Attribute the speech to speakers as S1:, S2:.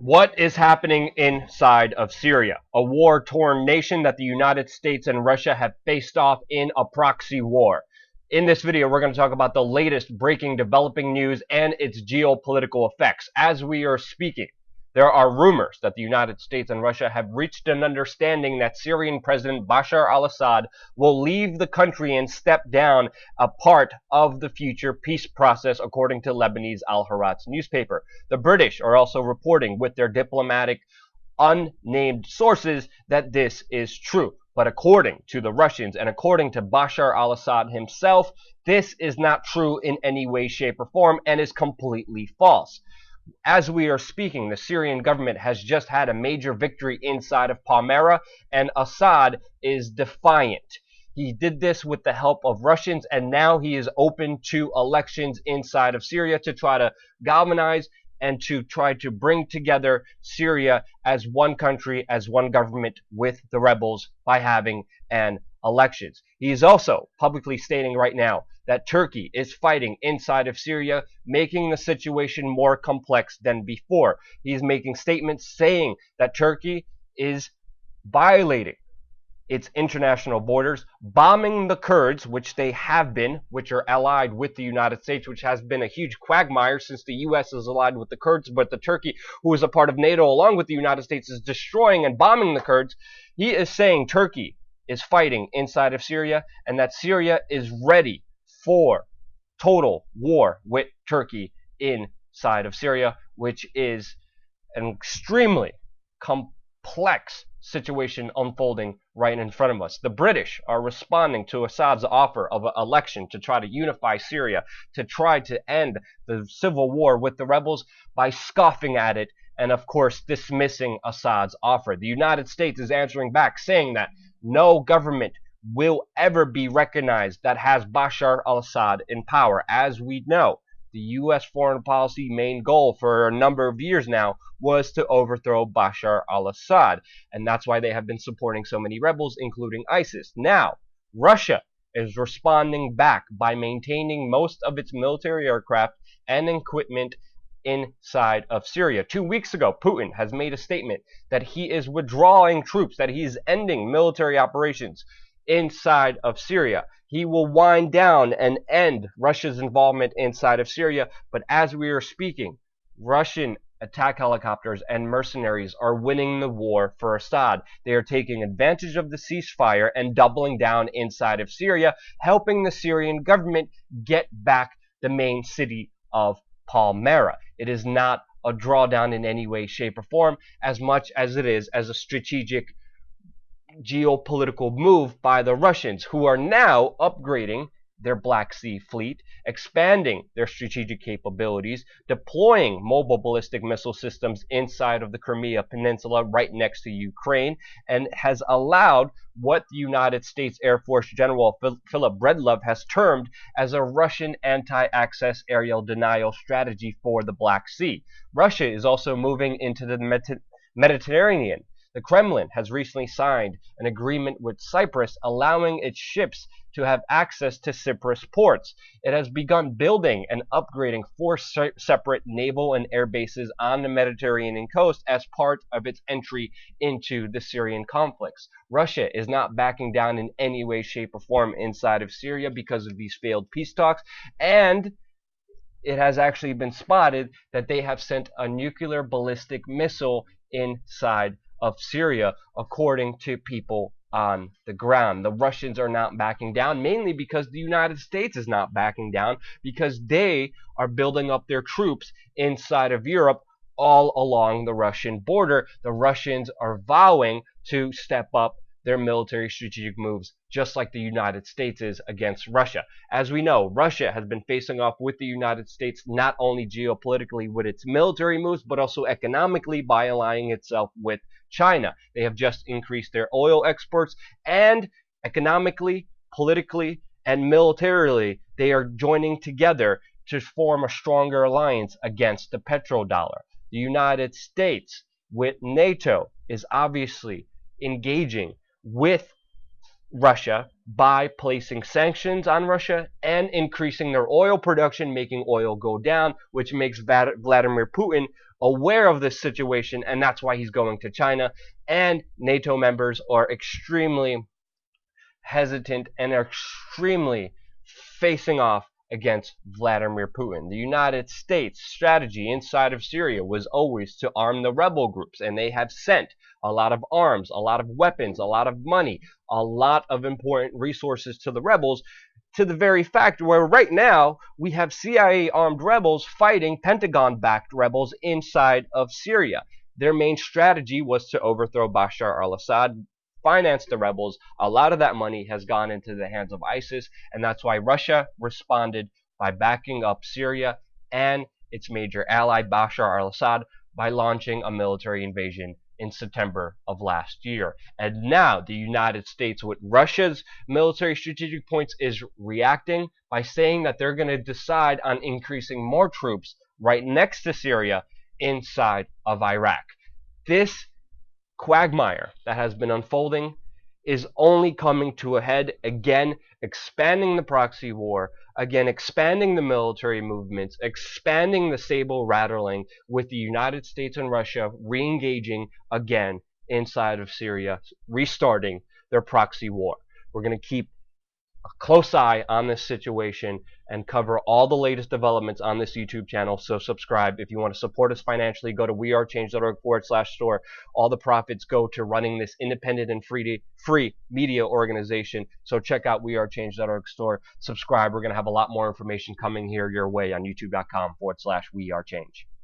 S1: What is happening inside of Syria? A war-torn nation that the United States and Russia have faced off in a proxy war. In this video, we're going to talk about the latest breaking developing news and its geopolitical effects. As we are speaking, there are rumors that the United States and Russia have reached an understanding that Syrian President Bashar al-Assad will leave the country and step down a part of the future peace process, according to Lebanese Al-Harats newspaper. The British are also reporting with their diplomatic unnamed sources that this is true. But according to the Russians and according to Bashar al-Assad himself, this is not true in any way, shape, or form and is completely false. As we are speaking, the Syrian government has just had a major victory inside of Palmyra, and Assad is defiant. He did this with the help of Russians, and now he is open to elections inside of Syria to try to galvanize and to try to bring together Syria as one country, as one government with the rebels by having an elections. He is also publicly stating right now that Turkey is fighting inside of Syria, making the situation more complex than before. He is making statements saying that Turkey is violating its international borders, bombing the Kurds, which they have been, which are allied with the United States, which has been a huge quagmire since the U.S. is allied with the Kurds, but the Turkey, who is a part of NATO along with the United States, is destroying and bombing the Kurds. He is saying Turkey is fighting inside of Syria and that Syria is ready for total war with Turkey inside of Syria, which is an extremely complex situation unfolding right in front of us. The British are responding to Assad's offer of an election to try to unify Syria, to try to end the civil war with the rebels by scoffing at it and, of course, dismissing Assad's offer. The United States is answering back, saying that no government will ever be recognized that has Bashar al-Assad in power. As we know, the U.S. foreign policy main goal for a number of years now was to overthrow Bashar al-Assad, and that's why they have been supporting so many rebels, including ISIS. Now, Russia is responding back by maintaining most of its military aircraft and equipment inside of Syria. 2 weeks ago, Putin has made a statement that he is withdrawing troops, that he is ending military operations inside of Syria. He will wind down and end Russia's involvement inside of Syria, but as we are speaking, Russian attack helicopters and mercenaries are winning the war for Assad. They are taking advantage of the ceasefire and doubling down inside of Syria, helping the Syrian government get back the main city of Palmyra. It is not a drawdown in any way, shape, or form, as much as it is as a strategic geopolitical move by the Russians, who are now upgrading their Black Sea fleet, expanding their strategic capabilities, deploying mobile ballistic missile systems inside of the Crimea Peninsula right next to Ukraine, and has allowed what the United States Air Force General Philip Breedlove has termed as a Russian anti-access aerial denial strategy for the Black Sea. Russia is also moving into the Mediterranean. The Kremlin has recently signed an agreement with Cyprus allowing its ships to have access to Cyprus ports. It has begun building and upgrading 4 separate naval and air bases on the Mediterranean coast as part of its entry into the Syrian conflicts. Russia is not backing down in any way, shape, or form inside of Syria because of these failed peace talks, and it has actually been spotted that they have sent a nuclear ballistic missile inside of Syria, according to people on the ground. The Russians are not backing down, mainly because the United States is not backing down, because they are building up their troops inside of Europe all along the Russian border. The Russians are vowing to step up their military strategic moves, just like the United States is against Russia. As we know, Russia has been facing off with the United States not only geopolitically with its military moves, but also economically by aligning itself with China. They have just increased their oil exports, and economically, politically, and militarily, they are joining together to form a stronger alliance against the petrodollar. The United States, with NATO, is obviously engaging with Russia by placing sanctions on Russia and increasing their oil production, making oil go down, which makes Vladimir Putin aware of this situation, and that's why he's going to China. And NATO members are extremely hesitant and are extremely facing off against Vladimir Putin. The United States strategy inside of Syria was always to arm the rebel groups, and they have sent a lot of arms, a lot of weapons, a lot of money, a lot of important resources to the rebels, to the very fact where right now we have CIA armed rebels fighting Pentagon-backed rebels inside of Syria. Their main strategy was to overthrow Bashar al-Assad, finance the rebels. A lot of that money has gone into the hands of ISIS, and that's why Russia responded by backing up Syria and its major ally Bashar al-Assad by launching a military invasion in September of last year. And now the United States, with Russia's military strategic points, is reacting by saying that they're going to decide on increasing more troops right next to Syria inside of Iraq. This quagmire that has been unfolding is only coming to a head, again expanding the proxy war, again expanding the military movements, expanding the sable rattling, with the United States and Russia re-engaging again inside of Syria, restarting their proxy war. We're going to keep a close eye on this situation and cover all the latest developments on this YouTube channel. So subscribe. If you want to support us financially, go to wearechange.org/store. All the profits go to running this independent and free media organization. So check out wearechange.org store. Subscribe. We're going to have a lot more information coming here your way on youtube.com/wearechange.